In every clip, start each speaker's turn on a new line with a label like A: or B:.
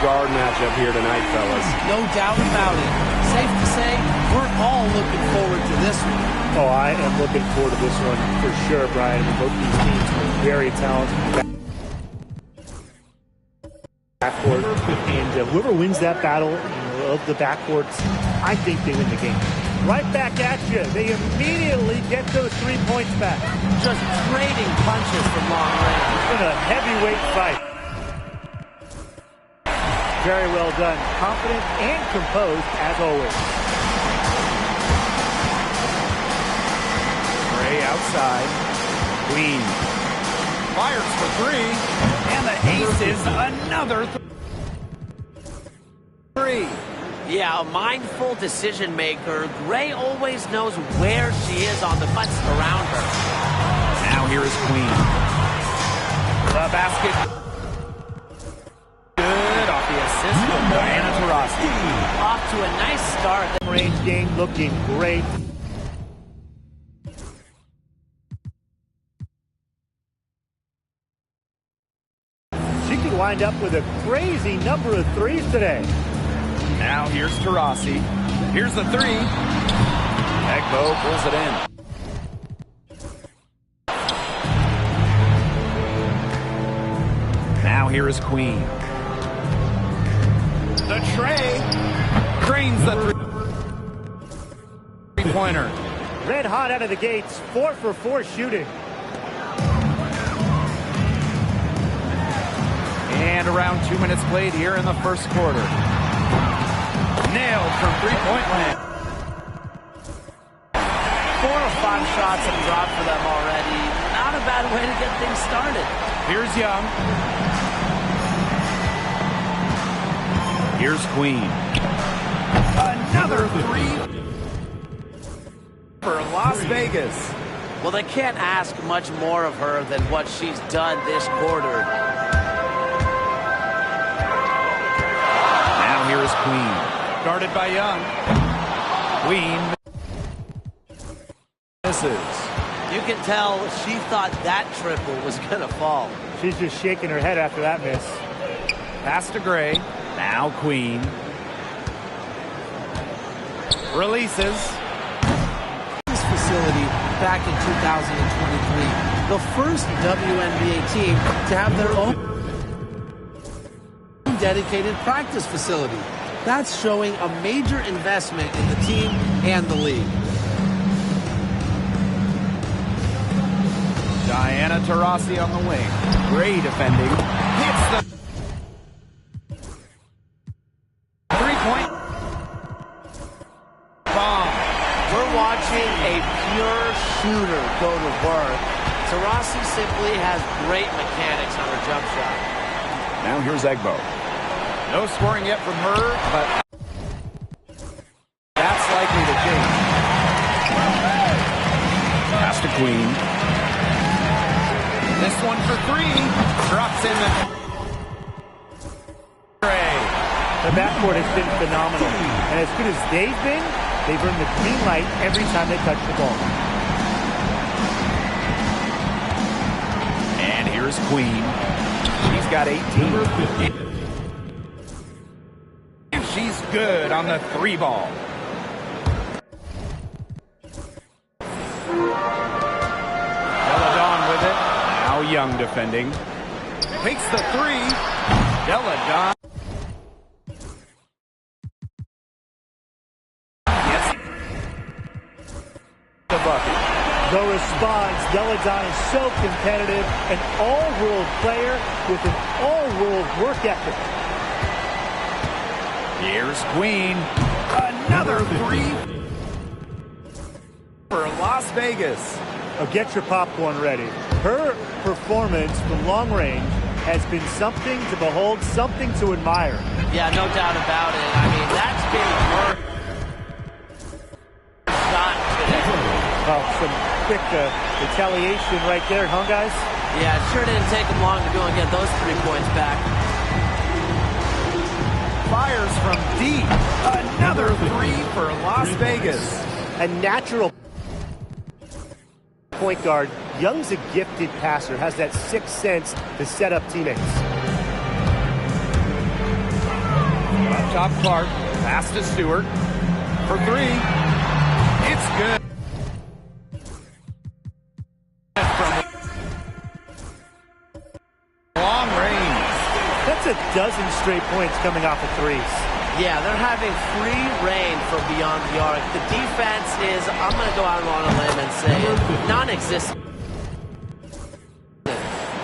A: guard matchup here tonight, fellas.
B: No doubt about it. Safe to say, we're all looking forward to this one.
C: Oh, I am looking forward to this one for sure, Brian. Both these teams are very talented. Backcourt, and whoever wins that battle of the backcourts, I think they win the game. Right back at you. They immediately get those 3 points back.
B: Just trading punches from long range.
C: It's been a heavyweight fight. Very well done. Confident and composed as always.
D: Gray outside. Queen fires for three. And the ace is another three.
B: Yeah, a mindful decision maker. Gray always knows where she is on the butts around her.
D: Now here is Queen. The basket. Good off the assist from Diana Taurasi.
B: Off to a nice start.
C: Range game looking great. She could wind up with a crazy number of threes today.
D: Now here's Taurasi. Here's the three. Egbo pulls it in. Now here is Queen. The tray. Cranes the three-pointer.
C: Red hot out of the gates. 4 for 4 shooting.
D: And around 2 minutes played here in the first quarter. Nailed from three-point land.
B: 4 or 5 shots have dropped for them already. Not a bad way to get things started.
D: Here's Young. Here's Queen. Another three for Las Vegas.
B: Well, they can't ask much more of her than what she's done this quarter.
D: Now here is Queen. Guarded by Young. Queen misses.
B: You can tell she thought that triple was going to fall.
C: She's just shaking her head after that miss.
D: Pass to Gray. Now Queen. Releases.
B: This facility back in 2023. The first WNBA team to have their own dedicated practice facility. That's showing a major investment in the team and the league.
D: Diana Taurasi on the wing. Gray defending. Hits the three-point bomb.
B: We're watching a pure shooter go to work. Taurasi simply has great mechanics on her jump shot.
D: Now here's Egbo. No scoring yet from her, but that's likely to change. Pass to Queen. This one for three. Drops in the tray.
C: The backcourt has been phenomenal. And as good as they've been, they've earned the green light every time they touch the ball.
D: And here's Queen. She's got 18. She's good on the three ball. Deladon with it. Now Young defending. Takes the three. Deladon. Yes. The bucket.
C: The response, Deladon is so competitive, an all-world player with an all-world work ethic.
D: Here's Queen. Another three for Las Vegas.
C: Oh, get your popcorn ready. Her performance from long range has been something to behold, something to admire.
B: Yeah, no doubt about it. I mean, that's been her shot today.
C: Well, some quick retaliation right there, huh, guys?
B: Yeah, it sure didn't take them long to go and get those 3 points back.
D: Fires from deep. Another three for Las Vegas.
C: A natural point guard. Young's a gifted passer, has that sixth sense to set up teammates.
D: Up top, Clark. Pass to Stewart. For three. It's good. From long range.
C: That's a dozen straight points coming off of threes.
B: Yeah, they're having free reign from beyond the arc. The defense is, I'm going to go out on a limb and say, non-existent.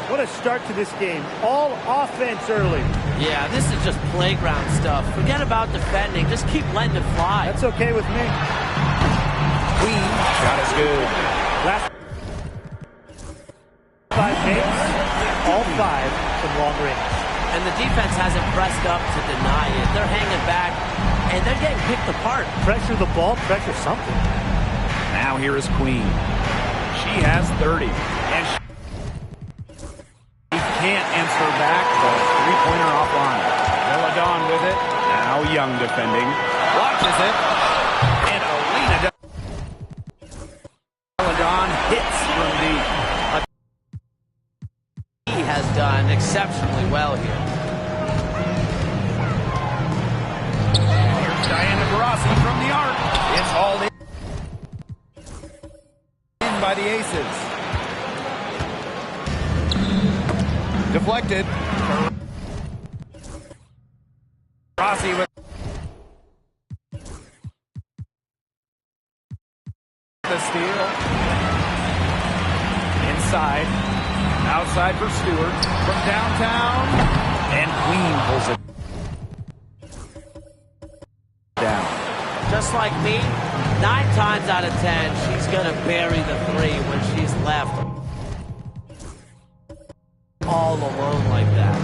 C: What a start to this game. All offense early.
B: Yeah, this is just playground stuff. Forget about defending. Just keep letting it fly.
C: That's okay with me.
D: Queen. Shot is good.
C: Last 5 games, all 5 from long range.
B: And the defense hasn't pressed up to deny it. They're hanging back, and they're getting picked apart.
C: Pressure the ball, pressure something.
D: Now here is Queen. She has 30. And she can't answer back. The three-pointer offline. Deladon with it. Now Young defending. Watches it. And Alina Deladon hits from deep.
B: He has done exceptionally well here.
D: Here's Diana Taurasi from the arc. It's hauled in by the Aces. Deflected. Taurasi with the steal. Inside. Outside for Stewart. From downtown. And Queen pulls it down.
B: Just like me, 9 times out of 10, she's going to bury the 3 when she's left all alone like that.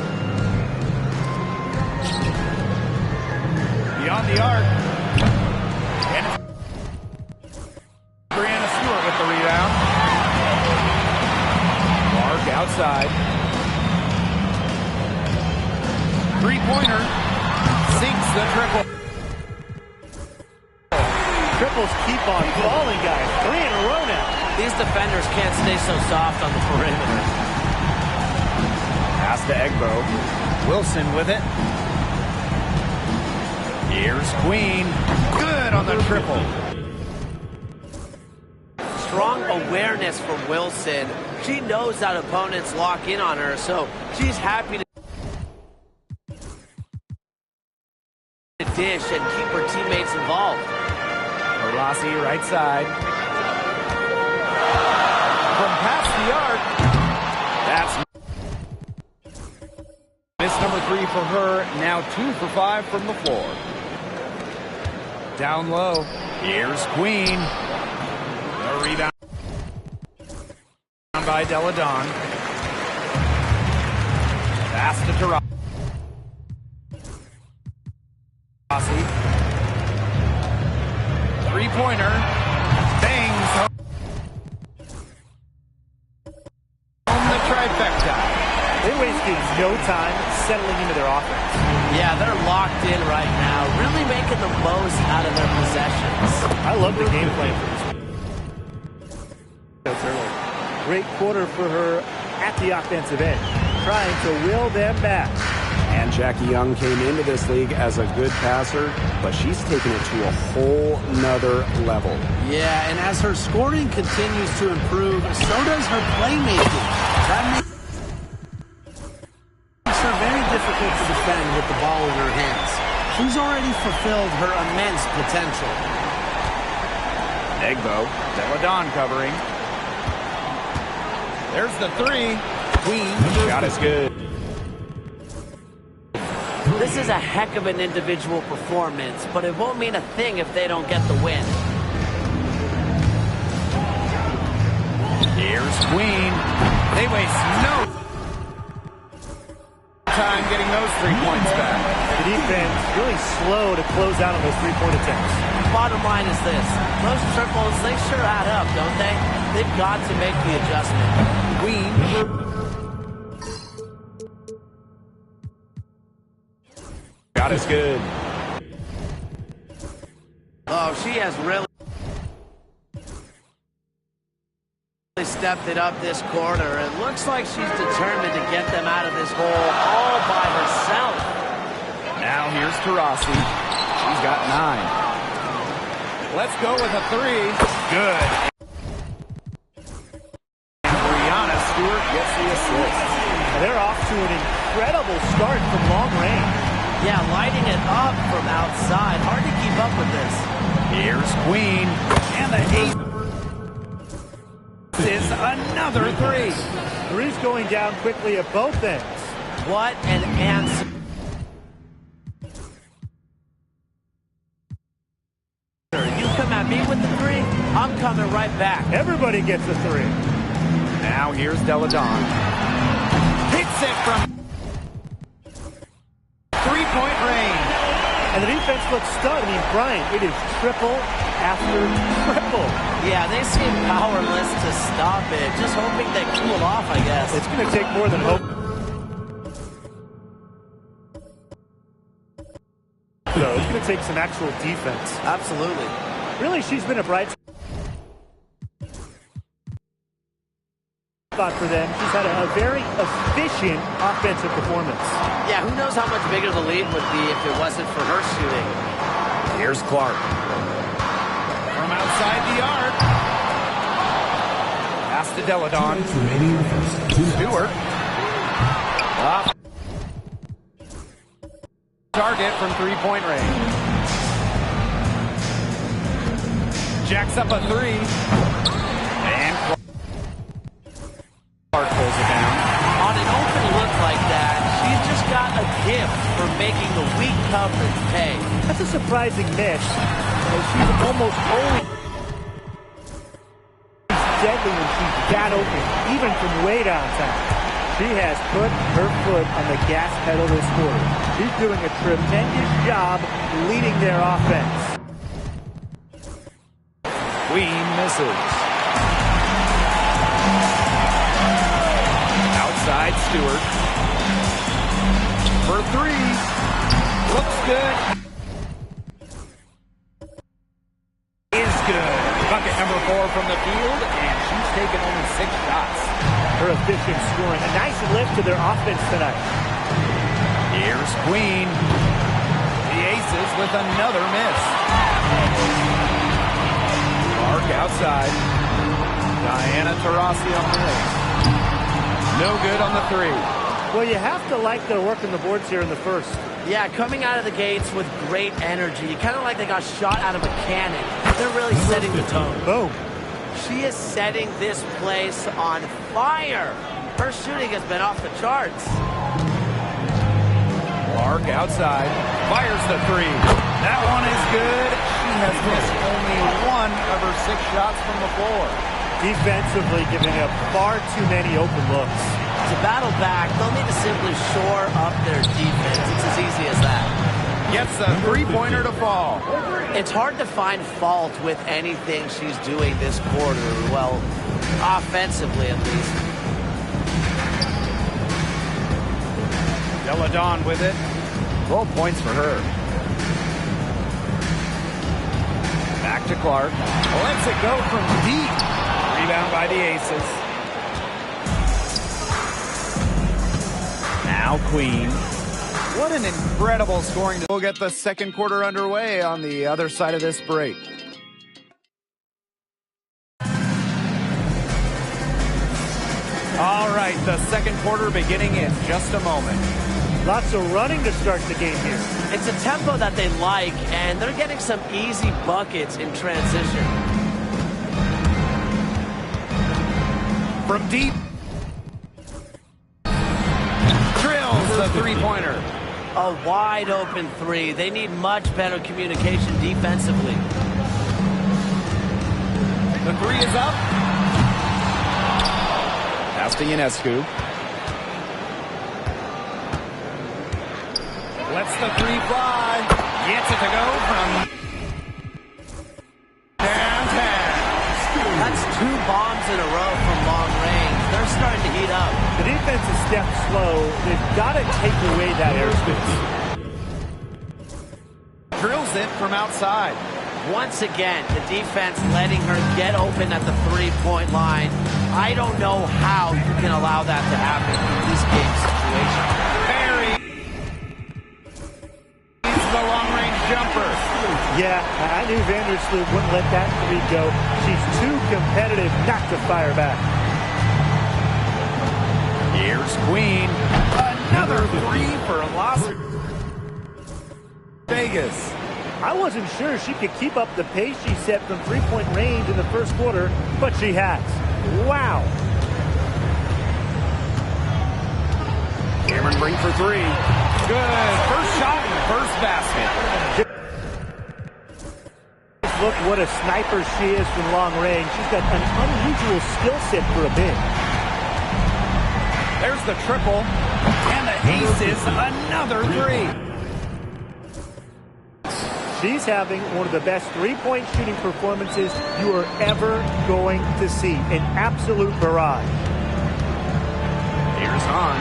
D: Beyond the arc. And Brianna Stewart with the rebound. Mark outside. Three-pointer. Sinks the triple.
C: Triples keep on falling, guys. 3 in a row now.
B: These defenders can't stay so soft on the perimeter.
D: Pass to Egbo. Wilson with it. Here's Queen. Good on the triple.
B: Strong awareness from Wilson. She knows that opponents lock in on her, so she's happy to dish and keep her teammates involved.
D: Rossi right side. From past the arc. That's miss number 3 for her. Now 2 for 5 from the floor. Down low. Here's Queen. The rebound by Deladon. Pass to Taurasi. Three-pointer. Bangs home the trifecta.
C: They wasted no time settling into their offense.
B: Yeah, they're locked in right now, really making the most out of their possessions.
C: I love the game plan for this. Great quarter for her at the offensive end, trying to will them back.
A: And Jackie Young came into this league as a good passer, but she's taken it to a whole nother level.
B: Yeah, and as her scoring continues to improve, so does her playmaking. That makes her very difficult to defend with the ball in her hands. She's already fulfilled her immense potential.
D: Egbo. Deladon covering. There's the 3. Queen. Shot is good.
B: This is a heck of an individual performance, but it won't mean a thing if they don't get the win.
D: Here's Queen. They waste no time getting those 3 points back.
C: The defense really slow to close out on those 3-point attempts.
B: Bottom line is this. Those triples, they sure add up, don't they? They've got to make the adjustment.
D: Queen. Shot is good.
B: Oh, she has really stepped it up this quarter. It looks like she's determined to get them out of this hole all by herself.
D: Now here's Taurasi. She's got 9. Let's go with a 3. Good. And Brianna Stewart gets the assist.
C: They're off to an incredible start from long range.
B: Yeah, lighting it up from outside. Hard to keep up with this.
D: Here's Queen. And the 8 is another 3.
C: Three's going down quickly at both ends.
B: What an answer. You come at me with the 3, I'm coming right back.
C: Everybody gets a 3.
D: Now here's Deladon. Hits it from 3-point range.
C: And the defense looks stunned. I mean, Brian, it is triple after triple.
B: Yeah, they seem powerless to stop it. Just hoping they cool off, I guess.
C: It's going to take more than hope. So it's going to take some actual defense.
B: Absolutely.
C: Really, she's been a bright spot for them. She's had a very efficient offensive performance.
B: Yeah, who knows how much bigger the lead would be if it wasn't for her shooting.
D: Here's Clark. From outside the arc. Pass to Deladon. Stewart. Up. Target from 3-point range. Jacks up a 3. And Clark pulls it down.
B: On an open look like that, she's just got a gift for making the weak coverage pay.
C: That's a surprising miss. She's almost always deadly when she's that open, even from way downtown. She has put her foot on the gas pedal this quarter. She's doing a tremendous job leading their offense.
D: Queen misses. Outside Stewart. For 3. Looks good. Is good. Bucket number 4 from the field, and she's taken only 6 shots.
C: Her efficient scoring. A nice lift to their offense tonight.
D: Here's Queen. The Aces with another miss. Clark outside. Diana Taurasi on the ace. No good on the 3.
C: Well, you have to like their work on the boards here in the first.
B: Yeah, coming out of the gates with great energy. Kind of like they got shot out of a cannon. They're really setting the tone.
C: Boom.
B: She is setting this place on fire. Her shooting has been off the charts.
D: Clark outside. Fires the 3. That one is good. She has missed only 1 of her 6 shots from the floor.
C: Defensively giving up far too many open looks.
B: To battle back, they'll need to simply shore up their defense. It's as easy as that.
D: Gets a 3-pointer to fall.
B: It's hard to find fault with anything she's doing this quarter. Well, offensively at least.
D: Deladon with it. 12 points for her. Back to Clark. Lets it go from deep. Rebound by the Aces. Now Queen. What an incredible scoring. We'll get the second quarter underway on the other side of this break. All right, the second quarter beginning in just a moment.
C: Lots of running to start the game here.
B: It's a tempo that they like, and they're getting some easy buckets in transition.
D: From deep. Drills the 3-pointer.
B: A wide open 3. They need much better communication defensively.
D: The 3 is up. Pass to Ionescu. Lets the 3 fly. Gets it to go from downtown.
B: That's 2 bombs in a row from long range. They're starting to heat up.
C: The defense is stepped slow. They've got to take away that airspace.
D: Drills it from outside.
B: Once again, the defense letting her get open at the 3-point line. I don't know how you can allow that to happen in this game situation.
D: a long-range jumper.
C: Yeah, I knew Vandersloot wouldn't let that three go. She's too competitive not to fire back.
D: Here's Queen. Another three for Las Vegas.
C: I wasn't sure she could keep up the pace she set from three-point range in the first quarter, but she has. Wow.
D: Cameron Brink for three. Good. First shot and first basket.
C: Look what a sniper she is from long range. She's got an unusual skill set for a big.
D: There's the triple. And the ace is another three.
C: She's having one of the best three-point shooting performances you are ever going to see. An absolute barrage.
D: Here's Hahn.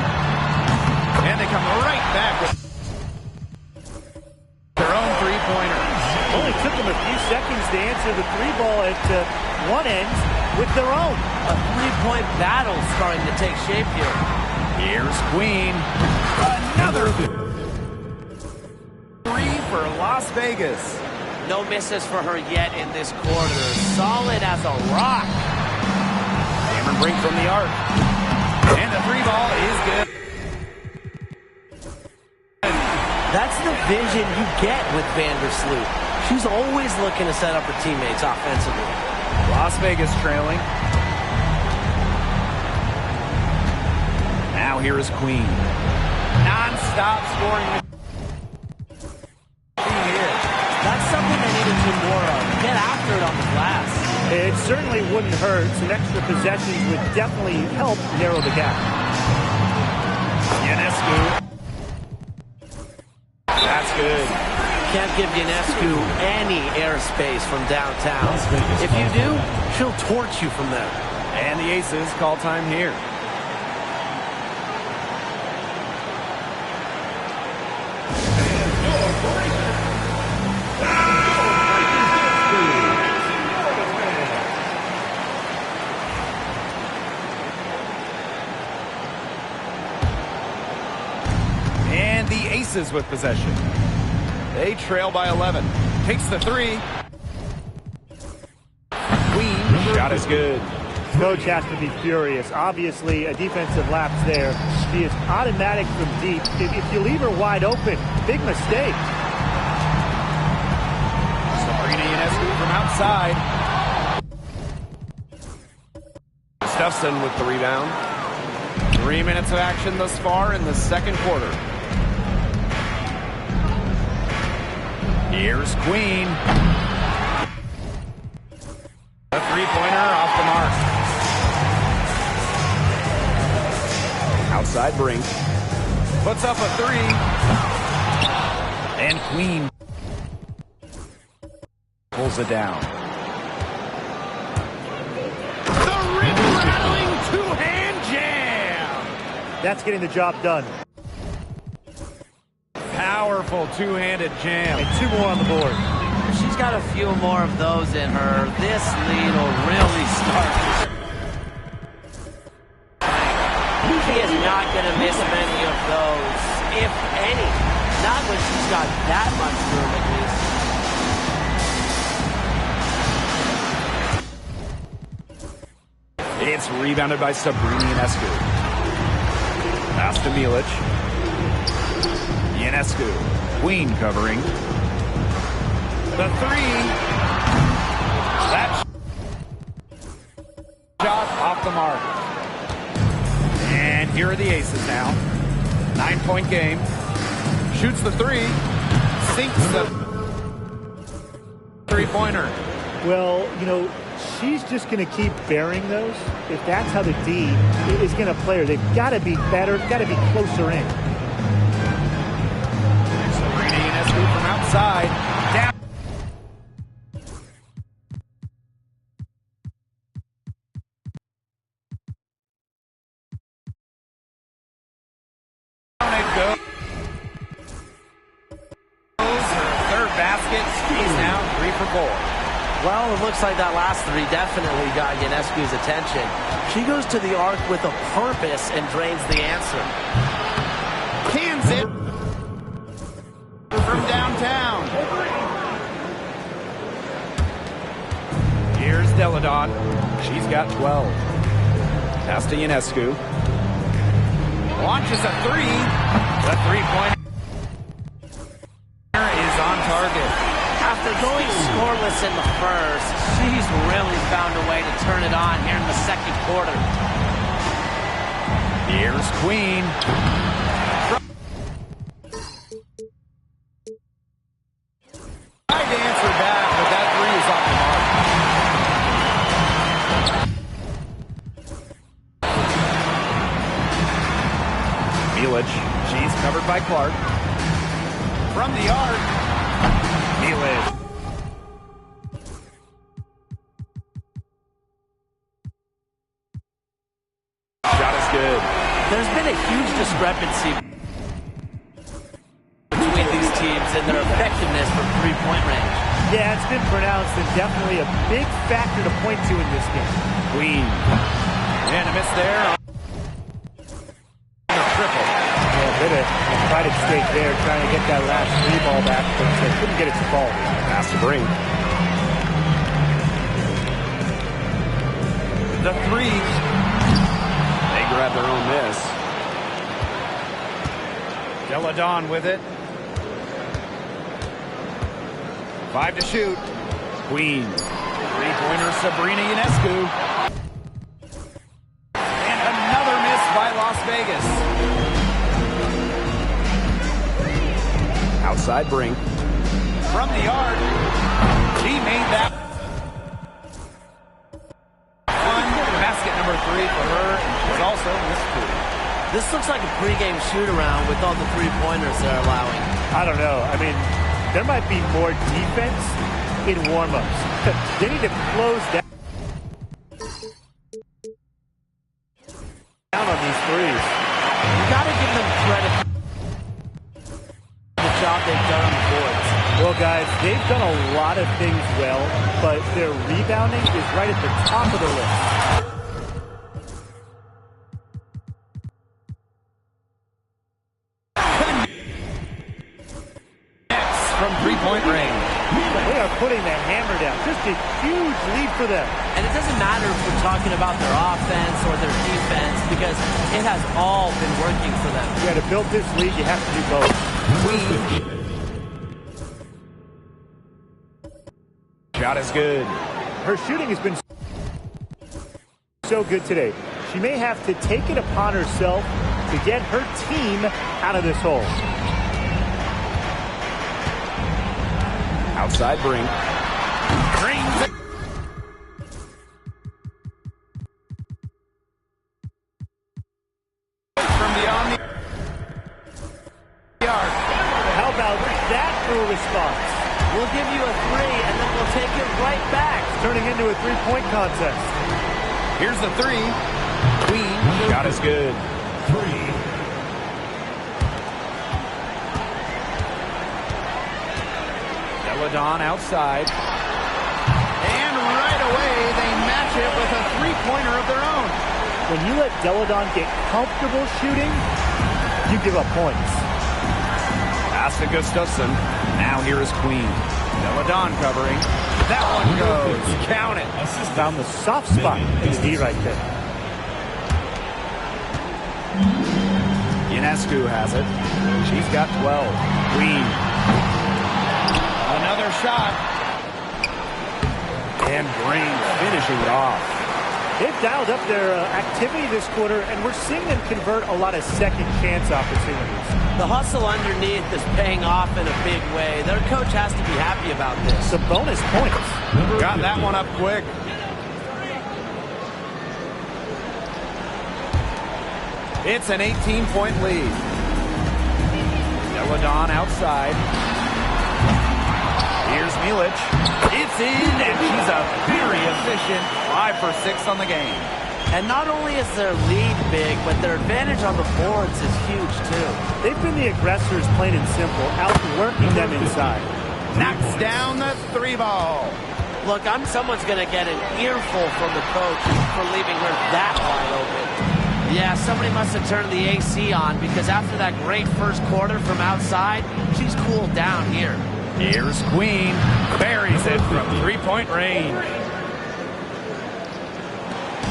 D: And they come right back with their own three-pointer.
C: Only took them a few seconds to answer the three ball at one end with their own.
B: A three-point battle starting to take shape here.
D: Here's Queen. Another three for Las Vegas.
B: No misses for her yet in this quarter. Solid as a rock.
D: Cameron Brink from the arc. And the three ball is good.
B: That's the vision you get with Vandersloot. She's always looking to set up her teammates offensively.
D: Las Vegas trailing. Now here is Queen. Non-stop scoring. Here.
B: That's something they need to do more of. Get after it on the glass.
C: It certainly wouldn't hurt. Some extra possessions would definitely help narrow the gap.
D: Ionescu. That's good.
B: Can't give Ionescu any airspace from downtown. If you do, she'll torch you from there.
D: And the Aces call time here. And the Aces with possession. They trail by 11. Takes the three. Queen. Shot is good.
C: Coach has to be furious. Obviously, a defensive lapse there. She is automatic from deep. If you leave her wide open, big mistake.
D: Sabrina Ionescu from outside.
A: Steffson with the rebound.
D: 3 minutes of action thus far in the second quarter. Here's Queen. A three-pointer off the mark.
A: Outside Brink.
D: Puts up a three. And Queen pulls it down. The rim-rattling two-hand jam.
C: That's getting the job done.
D: Powerful two-handed jam.
C: And two more on the board.
B: She's got a few more of those in her. This lead will really start to... She is not going to miss many of those, if any. Not when she's got that much room, at least.
A: It's rebounded by Sabrina Ionescu.
D: Pass to Milic. Ionescu. Queen covering. The three. That shot off the mark. And here are the Aces now. 9-point game. Shoots the three. Sinks the three-pointer.
C: Well, you know, she's just going to keep bearing those. If that's how the D is going to play her, they've got to be better, got to be closer in.
D: Sabrina Ionescu from outside. Down. It goes. Her third basket. She's now 3 for 4.
B: Well, it looks like that last three definitely got Ionescu's attention. She goes to the arc with a purpose and drains the answer.
D: Cans it. from downtown. Here's Deladon. She's got 12. Pass to Ionescu. Launches a three. The three-pointer is on target.
B: After going scoreless in the first, she's really found a way to turn it on here in the second quarter.
D: Here's Queen. Tried to answer back, but that three is off the mark. Milic, she's covered by Clark. From the arc, Milic. Shot is good.
B: There's been a huge discrepancy between these teams in their effectiveness from three-point range.
C: Yeah, it's been pronounced and definitely a big factor to point to in this game.
D: Queen. And a miss there. Triple.
C: Yeah, a bit of pride at stake there, trying to get that last three ball back, but they couldn't get it to fall.
A: Pass to Brink.
D: The three.
A: They grab their own miss.
D: Deladon with it. 5 to shoot. Queen. Three-pointer Sabrina Ionescu. And another miss by Las Vegas.
A: Outside Brink.
D: From the arc. She made that one. Basket number 3 for her. And she's also missed 2.
B: This looks like a pregame shoot-around with all the three-pointers they're allowing.
C: I don't know. I mean, there might be more defense in warm-ups. They need to close down on these threes.
B: You got to give them credit for the job they've done on the boards.
C: Well, guys, they've done a lot of things well, but their rebounding is right at the top of the list.
D: From three-point range.
C: They are putting the hammer down. Just a huge lead for them.
B: And it doesn't matter if we're talking about their offense or their defense because it has all been working for them.
C: Yeah, to build this lead, you have to do both.
D: Shot is good.
C: Her shooting has been so good today. She may have to take it upon herself to get her team out of this hole.
A: Outside Brink.
D: Brings it. From beyond the arc.
C: How about that for a response?
B: We'll give you a three, and then we'll take it right back.
C: Turning into a three-point contest.
D: Here's the three. Queen. Shot is good. Deladon outside. And right away, they match it with a three-pointer of their own.
C: When you let Deladon get comfortable shooting, you give up points.
D: Pass to Gustafson. Now here is Queen. Deladon covering. That one goes. Count it.
C: Found the soft spot in the D right there.
D: Ionescu has it. She's got 12. Queen. Another shot. And Brink finishing it off.
C: They've dialed up their activity this quarter, and we're seeing them convert a lot of second chance opportunities.
B: The hustle underneath is paying off in a big way. Their coach has to be happy about this.
C: Some bonus points.
D: Got that one up quick. It's an 18-point lead. Deladon outside. Here's Milic. It's in, and she's a very efficient 5 for 6 on the game.
B: And not only is their lead big, but their advantage on the boards is huge, too.
C: They've been the aggressors, plain and simple, outworking them inside.
D: Knocks down the three ball.
B: Look, someone's going to get an earful from the coach for leaving her that wide open. Yeah, somebody must have turned the AC on because after that great first quarter from outside, she's cooled down here.
D: Here's Queen. Buries it from three-point range.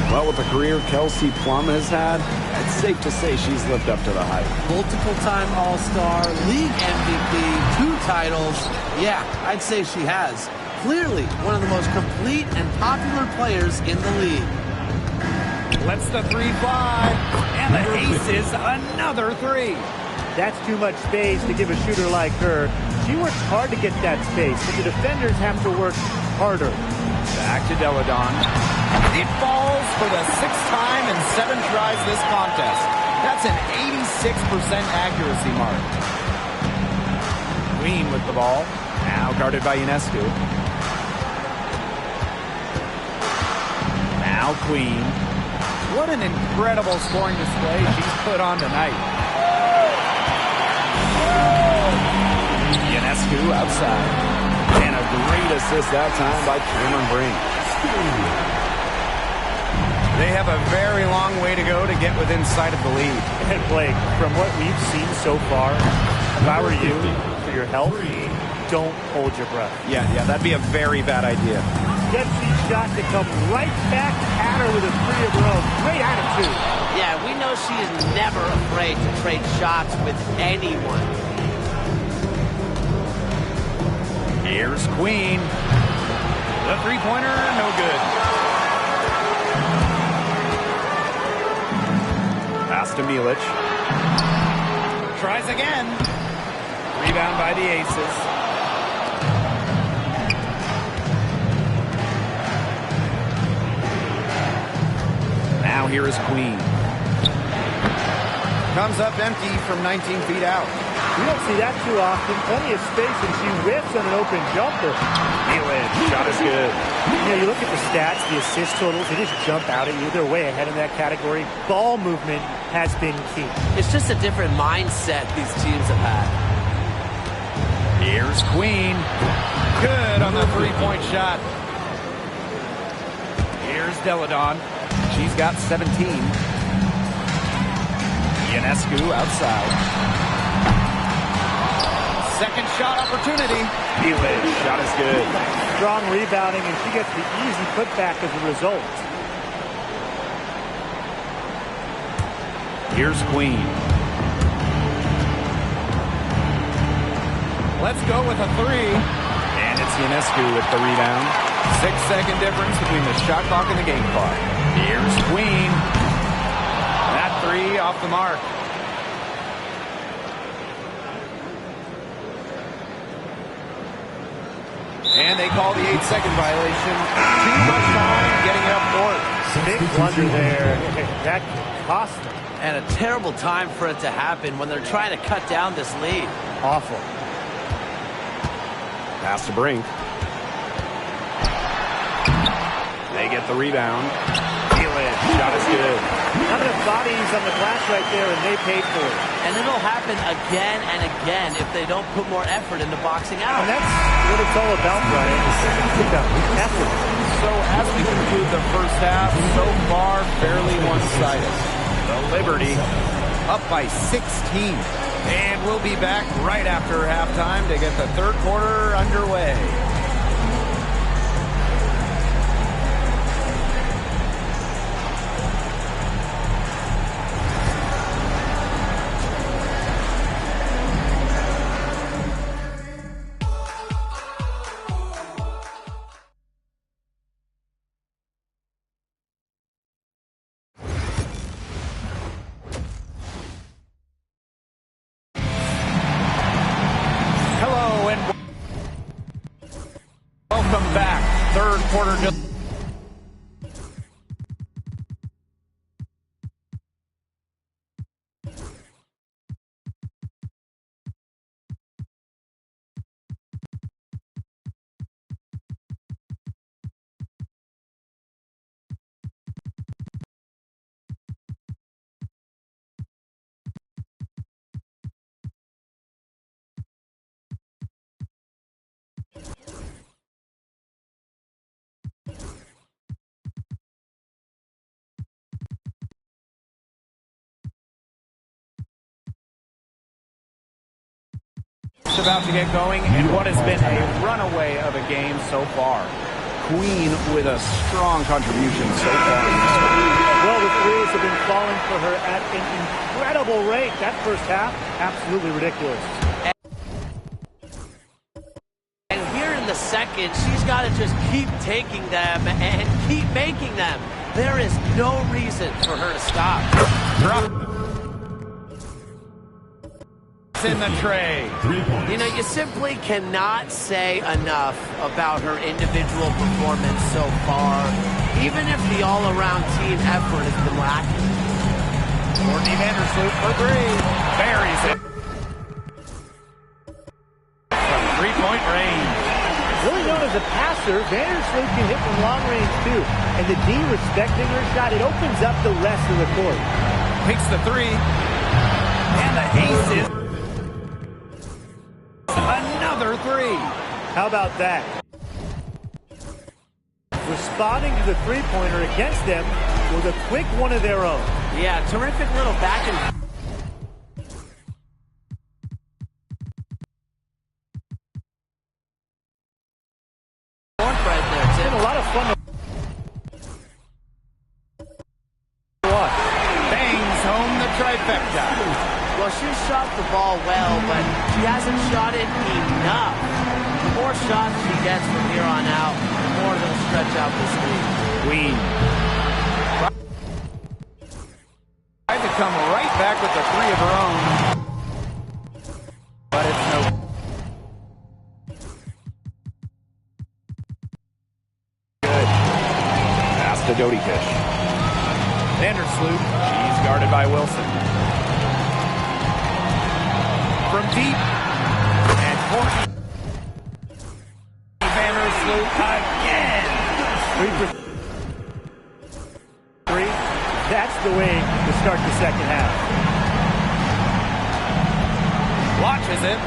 A: Well, with the career Kelsey Plum has had, it's safe to say she's lived up to the hype.
E: Multiple-time All-Star, league MVP, 2 titles. Yeah, I'd say she has. Clearly one of the most complete and popular players in the league.
D: Lets the three fly. And the aces another 3.
C: That's too much space to give a shooter like her. She works hard to get that space, but the defenders have to work harder.
D: Back to Deladon. It falls for the 6th time in 7 tries this contest. That's an 86% accuracy mark. Queen with the ball. Now guarded by Ionescu. Now Queen. What an incredible scoring display she's put on tonight. Ionescu outside.
A: And a great assist that time by Cameron Brink.
D: They have a very long way to go to get within sight of the lead.
C: And Blake, from what we've seen so far, if I were you, for your health, don't hold your breath.
D: Yeah, that'd be a very bad idea.
C: Gets these shots that come right back at her with a 3 of her own. Great attitude.
B: Yeah, we know she is never afraid to trade shots with anyone.
D: Here's Queen. The three-pointer, no good. Pass to Milic. Tries again. Rebound by the Aces. Now here is Queen. Comes up empty from 19 feet out.
C: We don't see that too often. Plenty of space, and she whips on an open jumper.
D: Milic, shot is good.
C: You know, you look at the stats, the assist totals, they just jump out at you. They're way ahead in that category. Ball movement has been key.
B: It's just a different mindset these teams have had.
D: Here's Queen. Good on the three-point shot. Here's Deladon. She's got 17. Ionescu outside. Second shot opportunity. Milic, shot is good.
C: Strong rebounding, and she gets the easy putback as a result.
D: Here's Queen. Let's go with a 3. And it's Ionescu with the rebound. 6-second difference between the shot clock and the game clock. Here's Queen. That 3 off the mark. And they call the 8-second violation. Too much time getting it up court.
C: Big blunder there. That could cost them.
B: And a terrible time for it to happen when they're trying to cut down this lead.
C: Awful.
A: Pass to Brink. They get the rebound.
D: Milic, shot is good.
C: Not enough bodies on the glass right there, and they paid for it.
B: And it'll happen again and again if they don't put more effort into boxing out.
C: And that's what it's all about, Brian. It's about effort.
D: So as we conclude the first half, so far fairly one-sided. The Liberty up by 16. And we'll be back right after halftime to get the third quarter underway. Welcome back. Third quarter just... just about to get going in what has been a runaway of a game so far. Queen with a strong contribution so far.
C: Well, the threes have been falling for her at an incredible rate. That first half, absolutely ridiculous.
B: And here in the second, she's got to just keep taking them and keep making them. There is no reason for her to stop.
D: In the tray.
B: You know, you simply cannot say enough about her individual performance so far, even if the all-around team effort has been lacking.
D: Courtney Vandersloot for three. Buries it. From three-point range.
C: Really known as a passer, Vandersloot can hit from long range too. And the D respecting her shot, it opens up the rest of the court.
D: Takes the three. And the ace is another three.
C: How about that? Responding to the three-pointer against them was a quick one of their own.
B: Yeah, terrific little back and forth right there,
C: It's
B: Tim.
C: been a lot of fun to watch.
D: Bangs home the trifecta.
B: Well, she shot the ball well, but she hasn't shot it enough. The more shots she gets from here on out, the more they'll stretch out this lead.
D: Queen. Tried to come right back with the three of her own. But it's no. Good. Pass to Doty Fish. Vandersloot. She's guarded by Wilson. From deep. And Courtney Vandersloot again.
C: 3 for 3. That's the way to start the second half.
D: Watches it.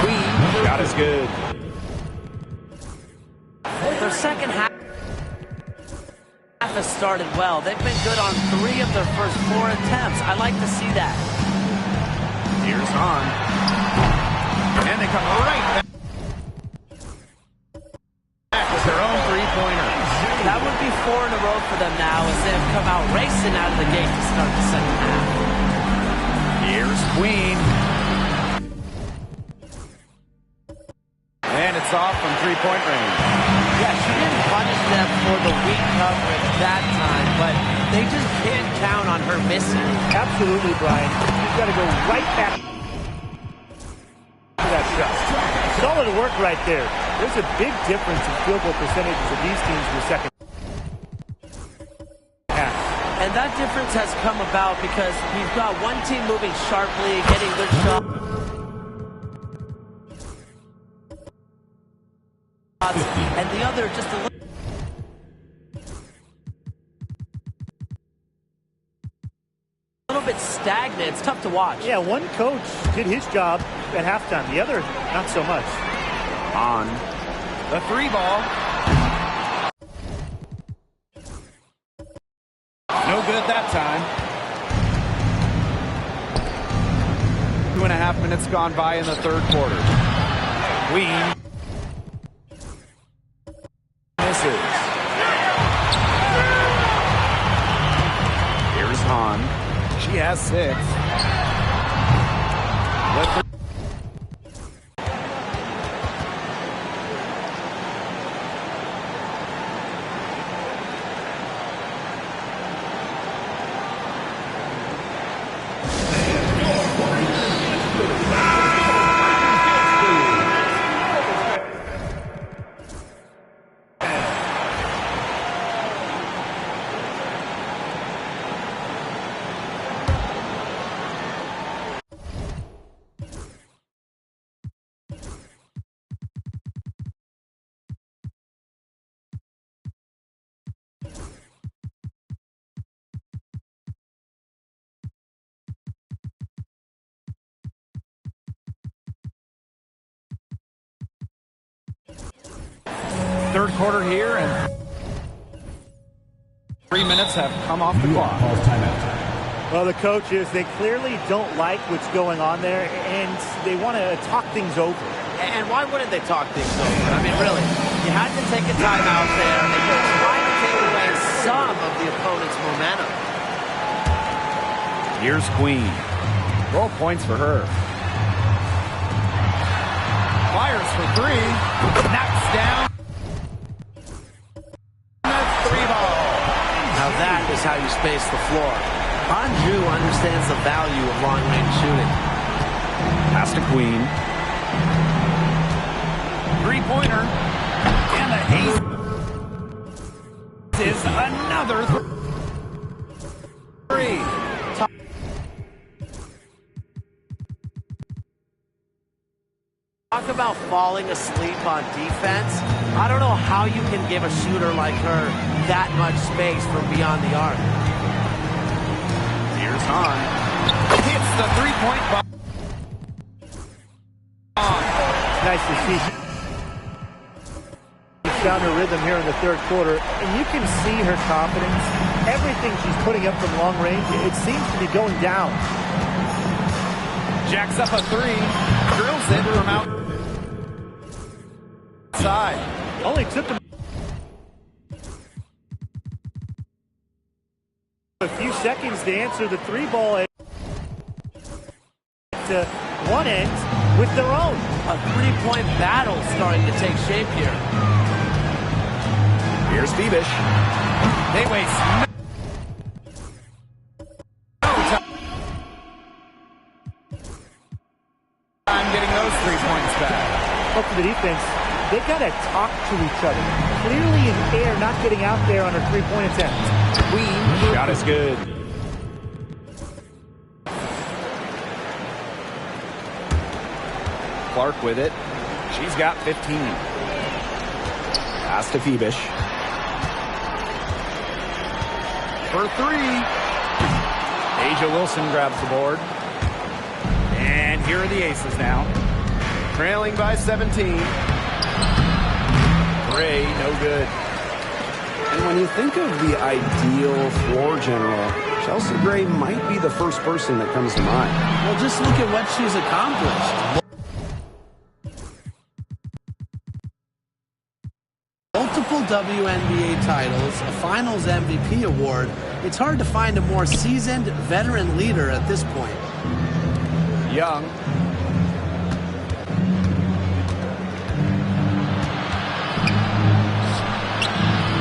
D: Queen. Shot is good.
B: Their second half has started well. They've been good on 3 of their first 4 attempts. I like to see that.
D: Here's on. And they come right back with their own three-pointers.
B: That would be 4 in a row for them now as they've come out racing out of the gate to start the second half.
D: Here's Queen. And it's off from three-point range.
B: Yeah, she didn't punish them for the weak coverage that time, but they just can't count on her missing.
C: Absolutely, Brian. You've got to go right back to that shot. Solid work right there. There's a big difference in field goal percentages of these teams in the second half.
B: And that difference has come about because you've got one team moving sharply, getting good shots, and the other just a little bit stagnant. It's tough to watch.
C: Yeah, one coach did his job at halftime. The other, not so much.
D: On the three ball. No good that time. 2.5 minutes gone by in the third quarter. Queen misses. Here's Hahn. She has 6. Third quarter here, and 3 minutes have come off the clock.
C: Well, the coaches, they clearly don't like what's going on there, and they want to talk things over.
B: And why wouldn't they talk things over? I mean, really, you had to take a timeout there, and you're trying to take away some of the opponent's momentum.
D: Here's Queen. 12 points for her. Fires for three. Knocks down. Three ball.
B: Now that is how you space the floor. Anju understands the value of long-range shooting.
D: Pass to Queen. Three-pointer. And the ace is another three.
B: Talk about falling asleep on defense. I don't know how you can give a shooter like her that much space from beyond the arc.
D: Here's Hahn. Hits the three-point bomb.
C: It's nice to see. She's found her rhythm here in the third quarter, and you can see her confidence. Everything she's putting up from long range, it seems to be going down.
D: Jacks up a three. Drills it from outside.
C: Only took them a few seconds to answer the three ball to one end with their own.
B: A three-point battle starting to take shape here.
D: Here's Bebish. They waste no time getting those 3 points back.
C: Up to the defense, they got to talk to each other. Clearly in air, not getting out there on her three-point attempt.
D: Queen. Shot is good. Clark with it. She's got 15.
A: Pass to Bebish.
D: For three. Asia Wilson grabs the board. And here are the aces now. Trailing by 17. Gray, no good.
A: And when you think of the ideal floor general, Chelsea Gray might be the first person that comes to mind.
E: Well, just look at what she's accomplished. Multiple WNBA titles, a Finals MVP award. It's hard to find a more seasoned veteran leader at this point.
D: Young.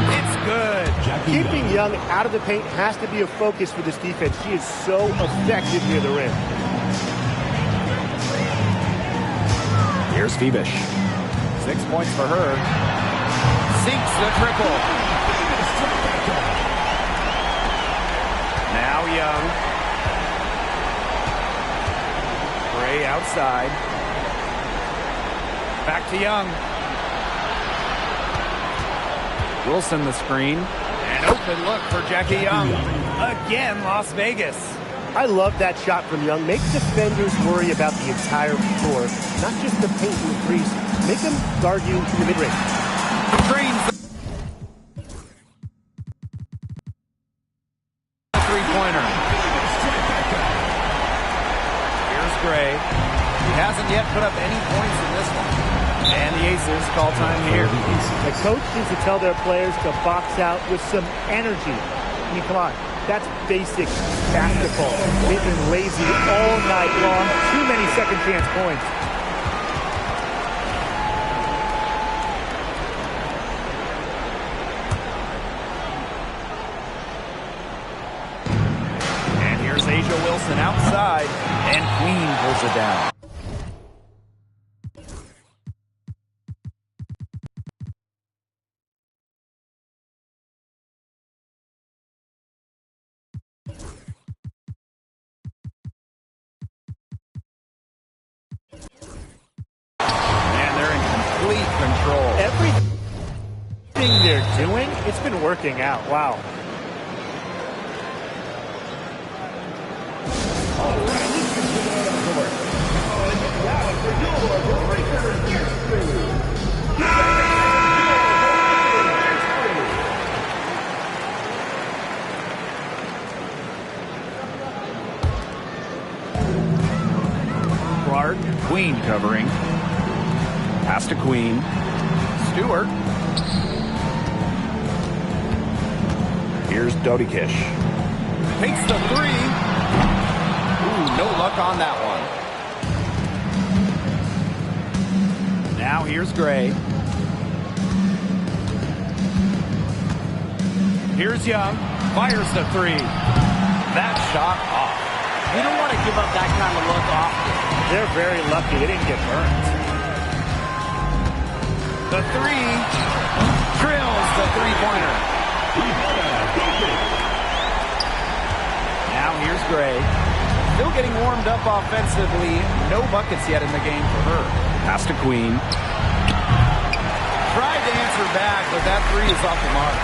D: It's good.
C: Keeping Young out of the paint has to be a focus for this defense. She is so effective near the rim.
A: Here's Bebish.
D: 6 points for her. Sinks the triple. Now Young. Gray outside. Back to Young. Wilson the screen. An open look for Jackie Young. Again, Las Vegas.
C: I love that shot from Young. Make defenders worry about the entire floor, not just the paint and crease. Make them guard you in the mid-range.
D: Drains the three-pointer. Here's Gray. He hasn't yet put up any points in this one. And the Aces call time here.
C: The coach needs to tell their players to box out with some energy. I mean, come on. That's basic basketball. They've been lazy all night long. Too many second chance points.
D: And here's Asia Wilson outside. And Queen pulls it down.
C: Everything they're doing, it's been working out. Wow.
D: Queen covering. Pass to Queen. Stewart.
A: Here's Dodikish.
D: Takes the three. Ooh, no luck on that one. Now here's Gray. Here's Young. Fires the three. That shot off.
B: You don't want to give up that kind of look often.
C: They're very lucky they didn't get burned.
D: The three. Drills the three-pointer. Now here's Gray. Still getting warmed up offensively. No buckets yet in the game for her.
A: Pass to Queen.
D: Tried to answer back, but that three is off the mark.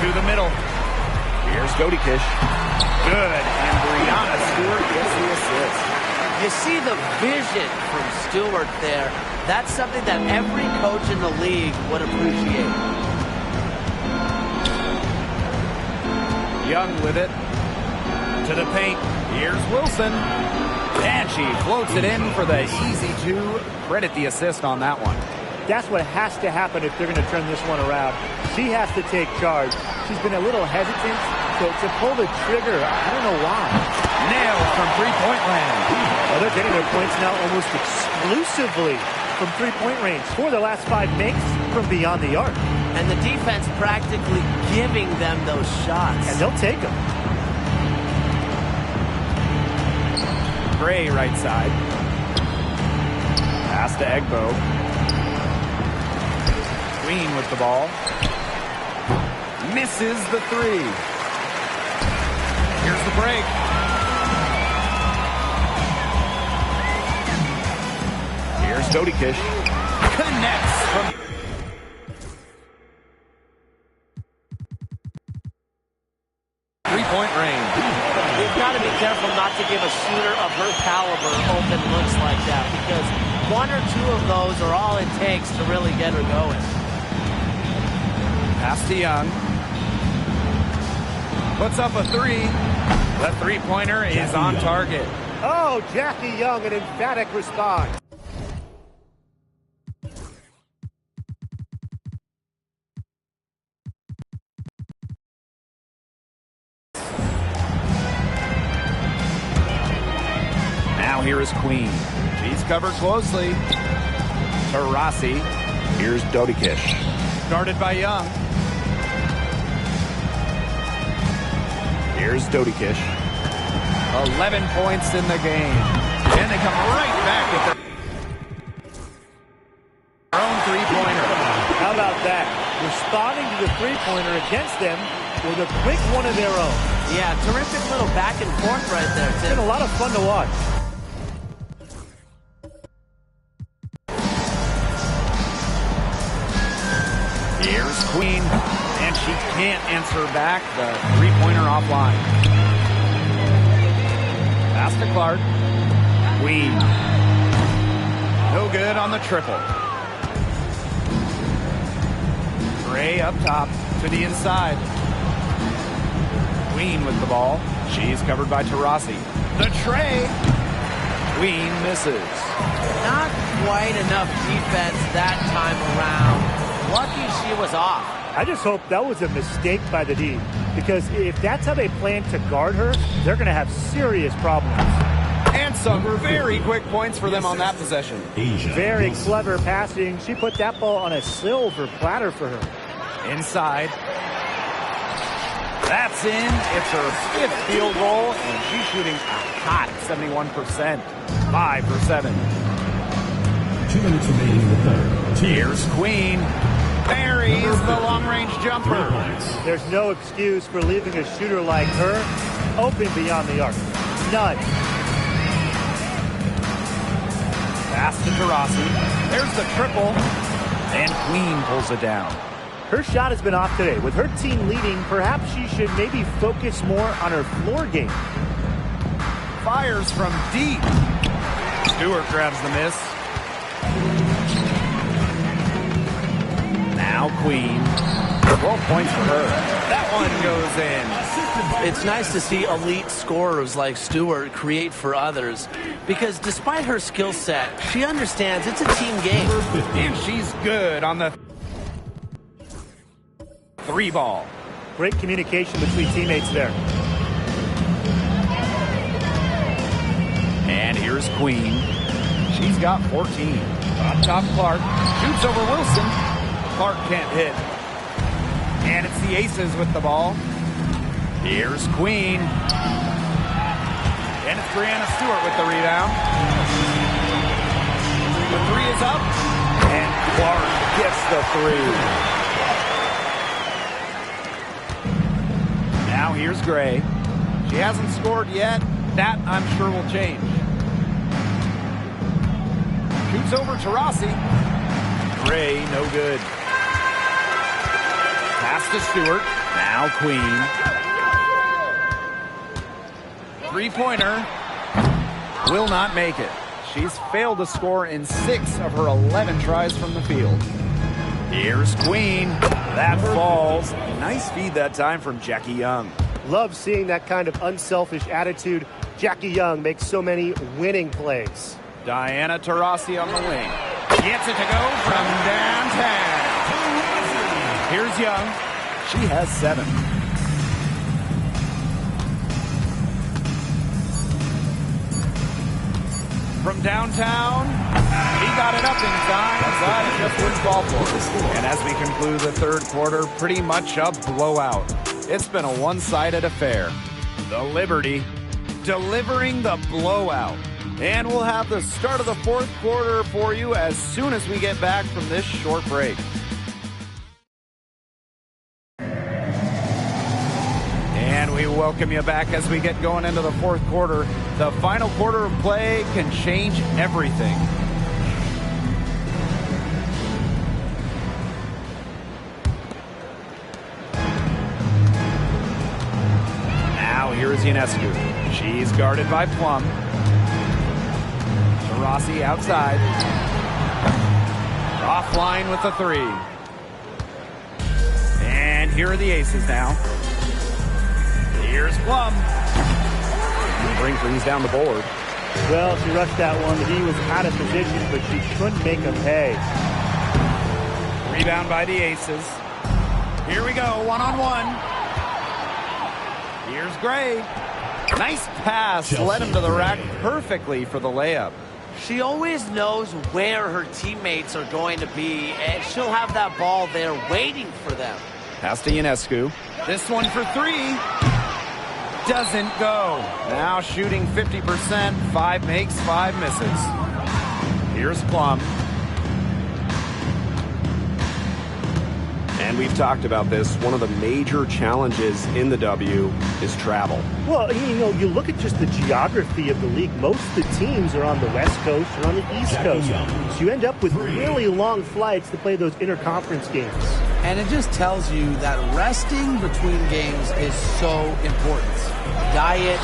D: To the middle.
A: Here's Dodikish.
D: Good, and Brianna Stewart gets the assist.
B: You see the vision from Stewart there. That's something that every coach in the league would appreciate.
D: Young with it. To the paint. Here's Wilson. And she floats it in for the easy two. Credit the assist on that one.
C: That's what has to happen if they're going to turn this one around. She has to take charge. She's been a little hesitant to pull the trigger. I don't know why.
D: Nailed from three-point land.
C: Well, they're getting their points now almost exclusively from three-point range. 4 of their last 5 makes from beyond the arc.
B: And the defense practically giving them those shots.
C: And they'll take them.
D: Gray right side. Pass to Egbo. Queen with the ball. Misses the three. Here's the break.
A: Here's Dodikish.
D: Connects from... three-point range.
B: You've got to be careful not to give a shooter of her caliber open looks like that, because 1 or 2 of those are all it takes to really get her going.
D: Pass to Young. Puts up a three. The three-pointer is on target.
C: Oh, Jackie Young, an emphatic response.
D: Now here is Queen. She's covered closely. To Rossi.
A: Here's Dodikish.
D: Guarded by Young.
A: Here's Dodikish.
D: 11 points in the game. And they come right back with their own three-pointer.
C: How about that? Responding to the three-pointer against them with a quick one of their own.
B: Yeah, terrific little back and forth right there,
C: It's
B: Tim.
C: been a lot of fun to watch.
D: Here's Queen, and she can't answer back. The three-pointer offline. Pass to Clark. Queen. No good on the triple. Gray up top to the inside. Queen with the ball. She's covered by Taurasi. The tray. Queen misses.
B: Not quite enough defense that time around. Lucky she was off.
C: I just hope that was a mistake by the D, because if that's how they plan to guard her, they're going to have serious problems.
D: And some very quick points for them on that possession.
C: Very clever passing. She put that ball on a silver platter for her.
D: Inside. That's in. It's her 5th field goal, and she's shooting a hot 71%. 5 for 7.
F: 2 minutes remaining in the third.
D: Here's Queen. Buries the long-range jumper.
C: There's no excuse for leaving a shooter like her open beyond the arc. None.
D: Pass to Taurasi. There's the triple. And Queen pulls it down.
C: Her shot has been off today. With her team leading, perhaps she should maybe focus more on her floor game.
D: Fires from deep. Stewart grabs the miss. Now Queen. 12 points for her. That one goes in.
E: It's nice to see elite scorers like Stewart create for others because despite her skill set, she understands it's a team game.
D: And she's good on the 3 ball.
C: Great communication between teammates there.
D: And here's Queen. She's got 14. On top, Clark shoots over Wilson. Clark can't hit. And it's the Aces with the ball. Here's Queen. And it's Brianna Stewart with the rebound. The 3 is up. And Clark gets the 3. Now here's Gray. She hasn't scored yet. That, I'm sure, will change. Shoots over to Rossi. Gray, no good. Pass to Stewart. Now Queen. 3-pointer. Will not make it. She's failed to score in 6 of her 11 tries from the field. Here's Queen. That falls. Nice feed that time from Jackie Young.
C: Love seeing that kind of unselfish attitude. Jackie Young makes so many winning plays.
D: Diana Taurasi on the wing. Gets it to go from downtown. Here's Young. She has 7. From downtown, he got it up in time. Outside, just wins ball for. And as we conclude the 3rd quarter, pretty much a blowout. It's been a one-sided affair. The Liberty delivering the blowout. And we'll have the start of the 4th quarter for you as soon as we get back from this short break. And we welcome you back as we get going into the 4th quarter. The final quarter of play can change everything. Now here's Ionescu. She's guarded by Plum. Rossi outside. Offline with the 3. And here are the Aces now. Here's Plum.
A: Bring things down the board.
C: Well, she rushed that one. He was out of position, but she couldn't make him pay.
D: Rebound by the Aces. Here we go, 1-on-1. Here's Gray. Nice pass. Led him to the rack perfectly for the layup.
E: She always knows where her teammates are going to be, and she'll have that ball there waiting for them.
D: Pass to Ionescu. This one for 3. Doesn't go. Now shooting 50%. 5 makes, 5 misses. Here's Plum.
A: And we've talked about this. One of the major challenges in the W is travel.
C: Well, you know, you look at just the geography of the league. Most of the teams are on the West Coast or on the East Coast. So you end up with really long flights to play those interconference games.
E: And it just tells you that resting between games is so important. Diet,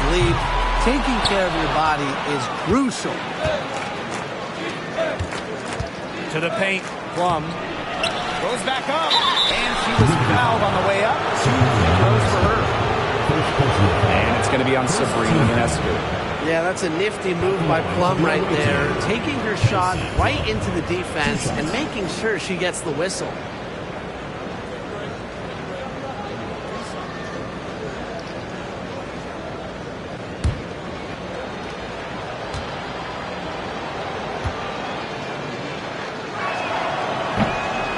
E: sleep, taking care of your body is crucial.
D: To the paint, Plum. Goes back up, and she was fouled on the way up. 2 free throws for her. And it's going to be on Sabrina Ionescu.
E: Yeah, that's a nifty move by Plum right there. Taking her shot right into the defense and making sure she gets the whistle.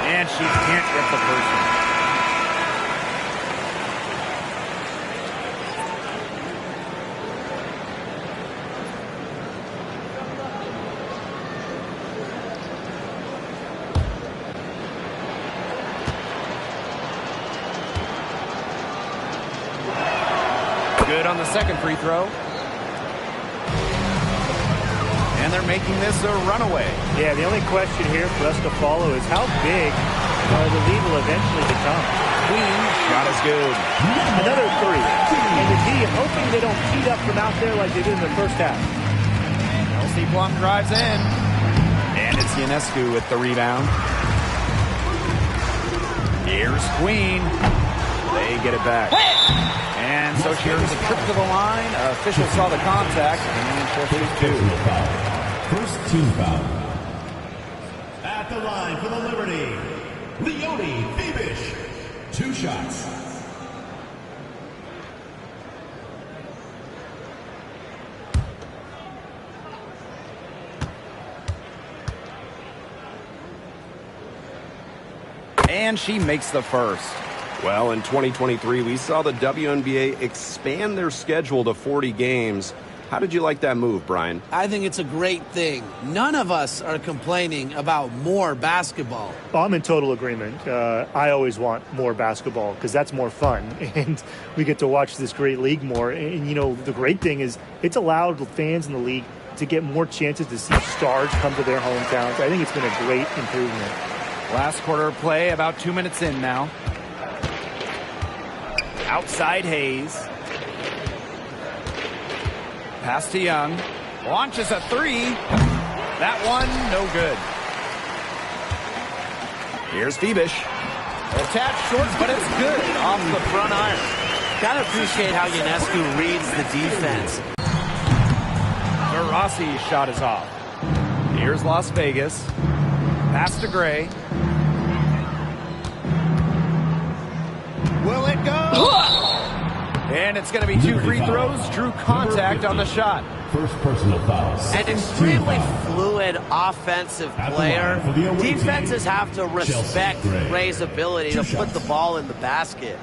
D: And she can't get the first one. Good on the second free throw. And they're making this a runaway.
C: Yeah, the only question here for us to follow is how big the lead will eventually become.
D: Queen, shot is good.
C: Another 3. And the D hoping they don't heat up from out there like they did in the first half.
D: Kelsey Plum drives in. And it's Ionescu with the rebound. Here's Queen. They get it back. And so she earns a trip to the line. Officials saw the contact, and she'll shoot two.
F: First team foul. At the line for the Liberty, Leonie Bebish. 2 shots.
D: And she makes the first.
A: Well, in 2023, we saw the WNBA expand their schedule to 40 games. How did you like that move, Brian?
E: I think it's a great thing. None of us are complaining about more basketball.
C: I'm in total agreement. I always want more basketball because that's more fun. And we get to watch this great league more. And, you know, the great thing is it's allowed fans in the league to get more chances to see stars come to their hometowns. I think it's been a great improvement.
D: Last quarter of play, about 2 minutes in now. Outside Hayes. Pass to Young. Launches a three. That one, no good. Here's Bebish. Attached short, but it's good off the front iron.
B: Gotta appreciate how Ionescu reads the defense.
D: Rossi's shot is off. Here's Las Vegas. Pass to Gray. Will it go? And it's going to be 2 free throws. Drew contact on the shot.
F: First personal foul.
B: An extremely fluid offensive player. Defenses have to respect Gray's ability to put the ball in the basket.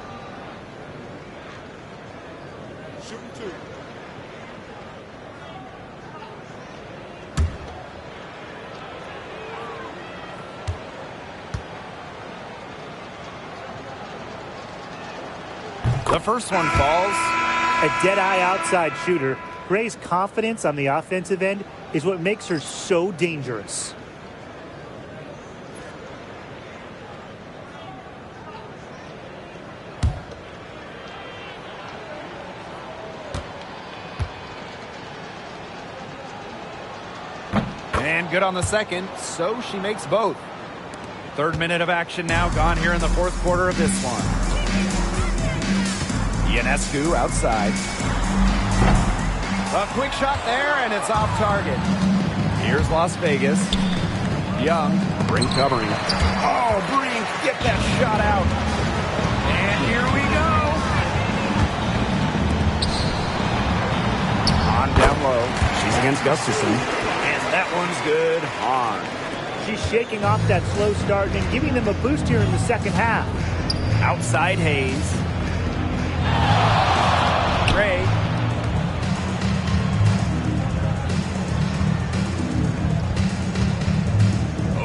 D: The first one falls.
C: A dead-eye outside shooter. Gray's confidence on the offensive end is what makes her so dangerous.
D: And good on the second, so she makes both. 3rd minute of action now gone here in the 4th quarter of this one. Ionescu outside. A quick shot there, and it's off target. Here's Las Vegas. Young.
A: Brink covering.
D: Oh, Brink, get that shot out. And here we go. On down low.
A: She's against Gustafson.
D: And that one's good. On.
C: She's shaking off that slow start and giving them a boost here in the second half.
D: Outside Hayes. Gray.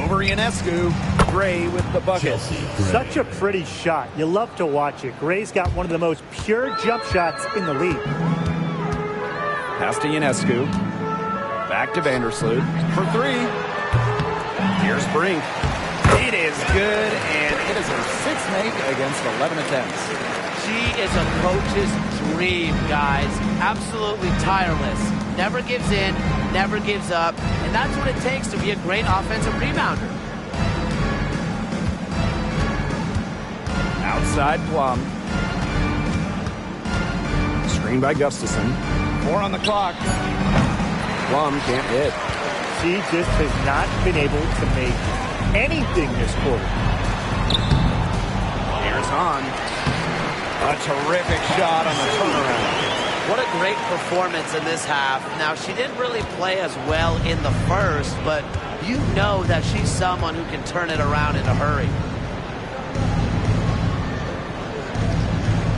D: Over Ionescu. Gray with the bucket.
C: Such a pretty shot. You love to watch it. Gray's got one of the most pure jump shots in the league.
D: Pass to Ionescu. Back to Vandersloot for 3. Here's Brink. It is good, and it is her 6th make against 11 attempts.
B: She is a coach's dream, guys. Absolutely tireless. Never gives in, never gives up, and that's what it takes to be a great offensive rebounder.
D: Outside Plum.
A: Screen by Gustafson.
D: 4 on the clock.
A: Plum can't hit.
C: She just has not been able to make anything this quarter.
D: Here's Hahn. A terrific shot on the turnaround.
B: What a great performance in this half. Now, she didn't really play as well in the first, but you know that she's someone who can turn it around in a hurry.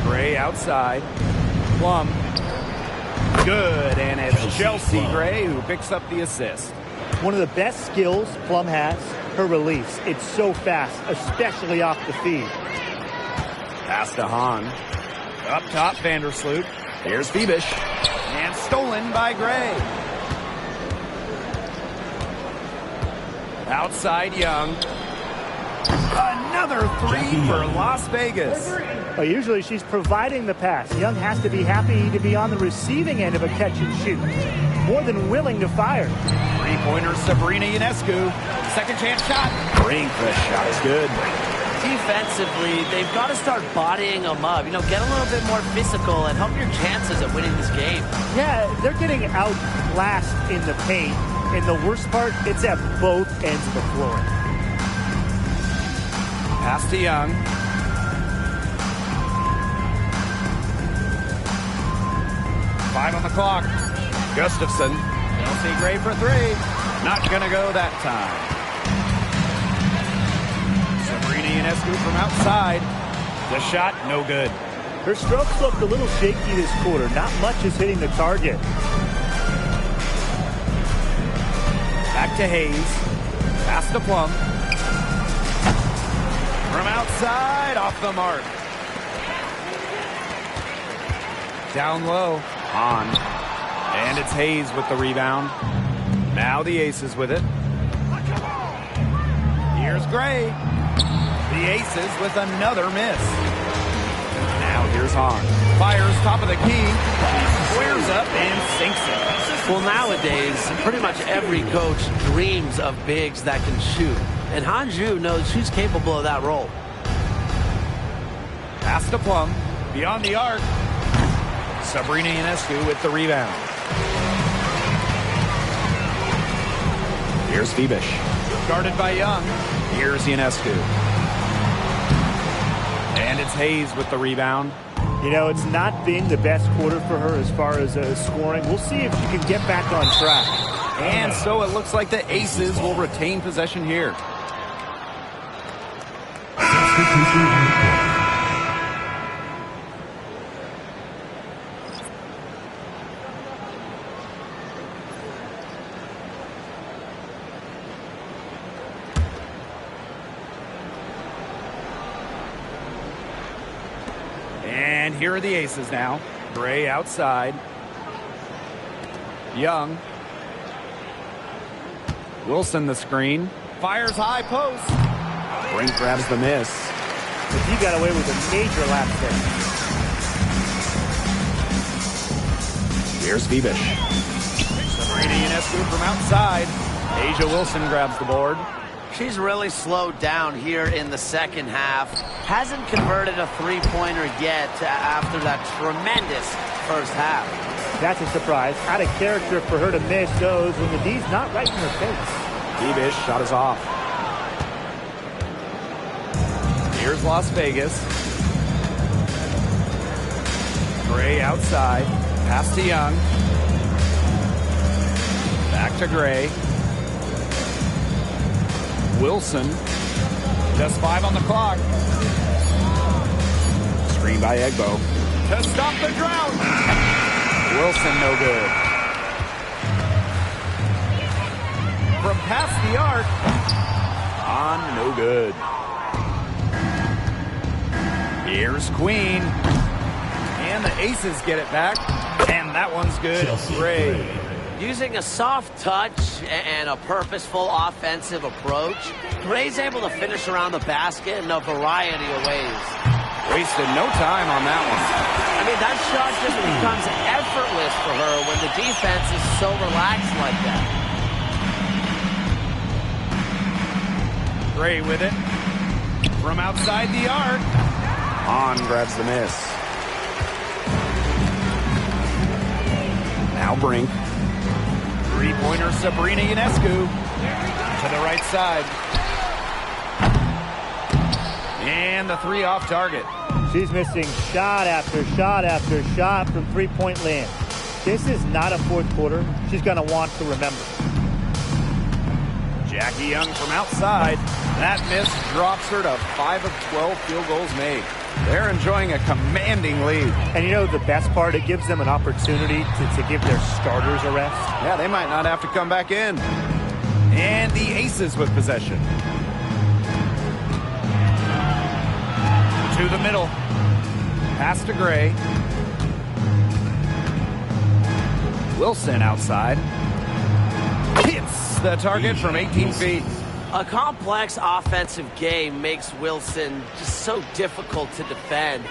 D: Gray outside. Plum. Good, and it's Chelsea Gray who picks up the assist.
C: One of the best skills Plum has, her release. It's so fast, especially off the feed.
D: Pass to Hahn. Up top, Vandersloot. Here's Bebish. And stolen by Gray. Outside Young. Another 3 for Las Vegas.
C: Well, usually she's providing the pass. Young has to be happy to be on the receiving end of a catch and shoot. More than willing to fire.
D: 3-pointer Sabrina Ionescu. Second chance shot.
A: Brink, the shot is good.
B: defensively, they've got to start bodying them up. You know, get a little bit more physical and help your chances of winning this game.
C: Yeah, they're getting outclassed in the paint. And the worst part, it's at both ends of the floor.
D: Pass to Young. Five on the clock. Gustafson. They'll see Gray for three. Not going to go that time. Sabrina Ionescu from outside. The shot, no good.
C: Her strokes looked a little shaky this quarter. Not much is hitting the target.
D: Back to Hayes. Pass to Plum. From outside, off the mark. Down low. On. And it's Hayes with the rebound. Now the Aces with it. Here's Gray. The Aces with another miss. Now here's Hahn. Fires top of the key. Squares up and sinks it.
B: Well, nowadays, pretty much every coach dreams of bigs that can shoot. And Hanju knows she's capable of that role.
D: Pass to Plum. Beyond the arc. Sabrina Ionescu with the rebound. Here's Fibish. Guarded by Young. Here's Ionescu. And it's Hayes with the rebound.
C: You know, it's not been the best quarter for her as far as scoring. We'll see if she can get back on track.
D: And so it looks like the Aces will retain possession here. And here are the Aces now. Gray outside. Young. Wilson the screen. Fires high post.
A: Brink grabs the miss.
C: But he got away with a major lapse there.
A: Here's Fibish.
D: Sabrina Ionescu from outside. Asia Wilson grabs the board.
B: She's really slowed down here in the second half. Hasn't converted a three-pointer yet after that tremendous first half.
C: That's a surprise. Out of character for her to miss those when the D's not right in her face.
A: Fibish shot is off.
D: Here's Las Vegas. Gray outside. Pass to Young. Back to Gray. Wilson. Just 5 on the clock.
A: Screen by Egbo.
D: To stop the drought. Wilson no good. From past the arc. On no good. Here's Queen. And the Aces get it back. And that one's good. Gray.
B: Using a soft touch and a purposeful offensive approach, Gray's able to finish around the basket in a variety of ways.
D: Wasted no time on that one.
B: I mean, that shot just becomes effortless for her when the defense is so relaxed like that.
D: Gray with it. From outside the arc.
A: Hahn grabs the miss. Now Brink.
D: Three-pointer Sabrina Ionescu to the right side. And the three off target.
C: She's missing shot after shot after shot from three-point land. This is not a fourth quarter she's going to want to remember.
D: Jackie Young from outside. That miss drops her to 5 of 12 field goals made. They're enjoying a commanding lead.
C: And you know the best part? It gives them an opportunity to give their starters a rest.
D: Yeah, they might not have to come back in. And the Aces with possession. To the middle. Pass to Gray. Wilson outside. Hits the target from 18 feet.
B: A complex offensive game makes Wilson just so difficult to defend.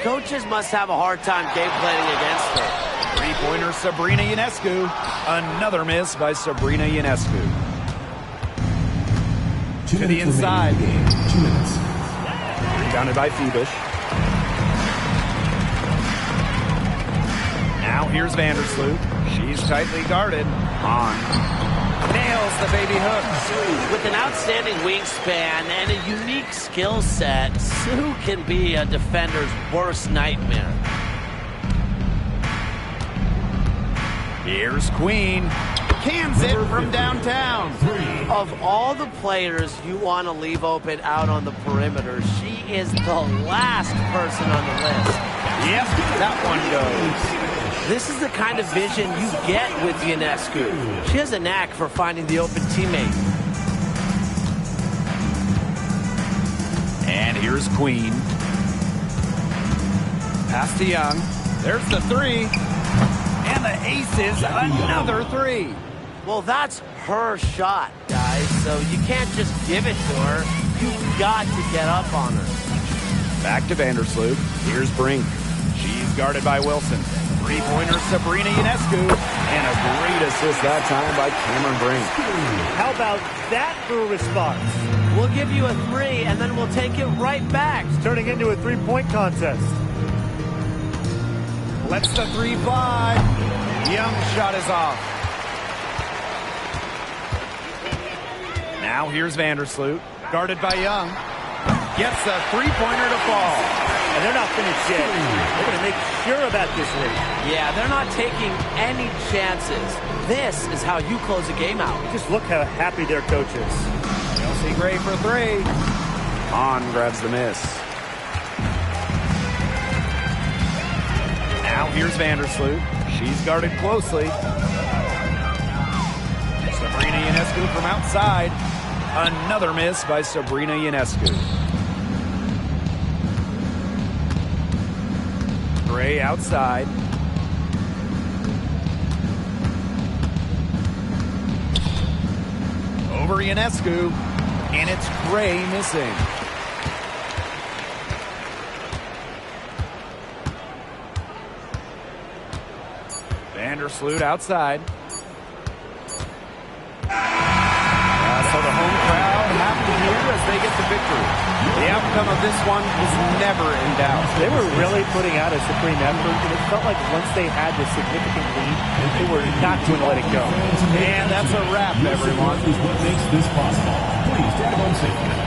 B: Coaches must have a hard time game planning against her.
D: Three-pointer Sabrina Ionescu. Another miss by Sabrina Ionescu. To the inside.
F: 2 minutes.
D: Rebounded by Phoebish. Now here's Vandersloot. She's tightly guarded. On. Nails the baby hook.
B: With an outstanding wingspan and a unique skill set, Sue can be a defender's worst nightmare.
D: Here's Queen. Cans it from downtown.
B: Of all the players you want to leave open out on the perimeter, she is the last person on the list.
D: Yep, that one goes.
B: This is the kind of vision you get with Ionescu. She has a knack for finding the open teammate.
D: And here's Queen. Pass to Young. There's the three. And the aces, another three.
B: Well, that's her shot, guys, so you can't just give it to her. You've got to get up on her.
D: Back to Vandersloot. Here's Brink. She's guarded by Wilson. Three-pointer Sabrina Ionescu.
A: And a great assist that time by Cameron Brink.
C: How about that for a response?
B: We'll give you a three, and then we'll take it right back.
C: It's turning into a three-point contest.
D: Lets the three fly. Young's shot is off. Now here's Vandersloot. Guarded by Young. Gets the three-pointer to fall.
C: And they're not finished yet. They're going to make sure about this one.
B: Yeah, they're not taking any chances. This is how you close a game out.
C: Just look how happy their coach is.
D: Chelsea Gray for three.
A: On grabs the miss.
D: Now here's Vandersloot. She's guarded closely. Sabrina Ionescu from outside. Another miss by Sabrina Ionescu. Gray outside. Over Ionescu. And it's Gray missing. Vandersloot outside. So the home crowd happy here as they get the victory. The outcome of this one is never in doubt.
C: They were really putting out a supreme effort, and it felt like once they had this significant lead, they were not going to let it go.
D: And that's a wrap, everyone.
F: This is what makes this possible. Please take a moment.